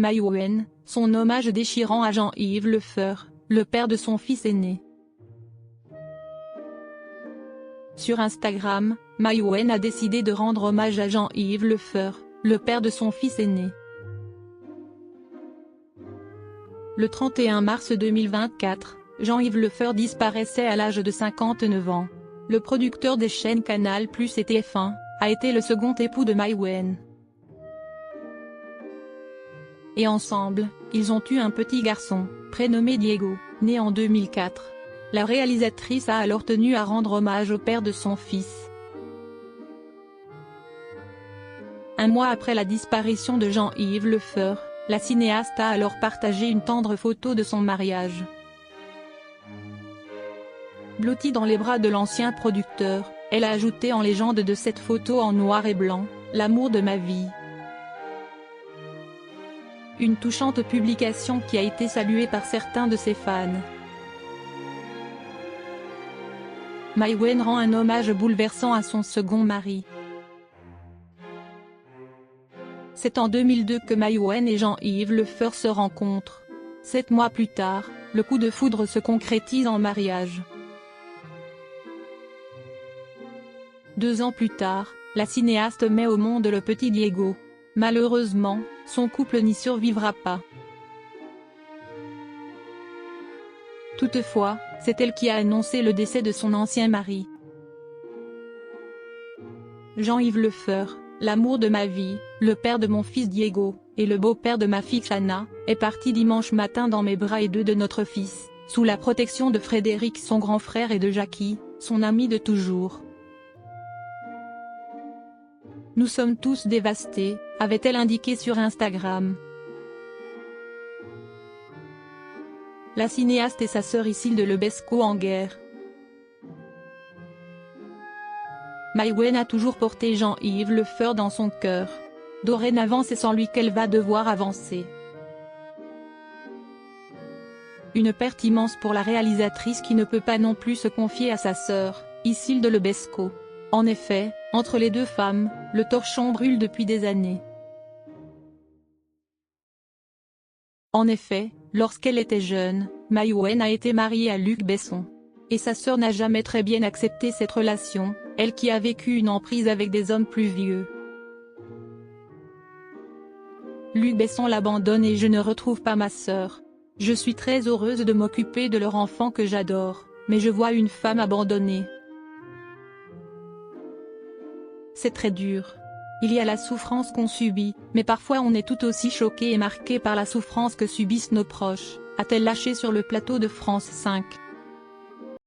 My Wen, son hommage déchirant à Jean-Yves Le Fur, le père de son fils aîné. Sur Instagram, My Wen a décidé de rendre hommage à Jean-Yves Le Fur, le père de son fils aîné. Le 31 mars 2024, Jean-Yves Le Fur disparaissait à l'âge de 59 ans. Le producteur des chaînes Canal+ et TF1, a été le second époux de My Wen. Et ensemble, ils ont eu un petit garçon, prénommé Diego, né en 2004. La réalisatrice a alors tenu à rendre hommage au père de son fils. Un mois après la disparition de Jean-Yves Le Fur, la cinéaste a alors partagé une tendre photo de son mariage. Blottie dans les bras de l'ancien producteur, elle a ajouté en légende de cette photo en noir et blanc, « L'amour de ma vie ». Une touchante publication qui a été saluée par certains de ses fans. My Wen rend un hommage bouleversant à son second mari. C'est en 2002 que My Wen et Jean-Yves Le Fur se rencontrent. 7 mois plus tard, le coup de foudre se concrétise en mariage. 2 ans plus tard, la cinéaste met au monde le petit Diego. Malheureusement, son couple n'y survivra pas. Toutefois, c'est elle qui a annoncé le décès de son ancien mari. Jean-Yves Le Fur, l'amour de ma vie, le père de mon fils Diego, et le beau-père de ma fille Chana, est parti dimanche matin dans mes bras et 2 de notre fils, sous la protection de Frédéric son grand frère et de Jackie, son ami de toujours. Nous sommes tous dévastés, avait-elle indiqué sur Instagram. La cinéaste et sa sœur Isilde Lebesco en guerre. My Wen a toujours porté Jean-Yves Le Fur dans son cœur. Dorénavant c'est sans lui qu'elle va devoir avancer. Une perte immense pour la réalisatrice qui ne peut pas non plus se confier à sa sœur, Isilde Lebesco. En effet, entre les deux femmes, le torchon brûle depuis des années. En effet, lorsqu'elle était jeune, My Wen a été mariée à Luc Besson. Et sa sœur n'a jamais très bien accepté cette relation, elle qui a vécu une emprise avec des hommes plus vieux. Luc Besson l'abandonne et je ne retrouve pas ma sœur. Je suis très heureuse de m'occuper de leur enfant que j'adore, mais je vois une femme abandonnée. C'est très dur. Il y a la souffrance qu'on subit, mais parfois on est tout aussi choqué et marqué par la souffrance que subissent nos proches, a-t-elle lâché sur le plateau de France 5.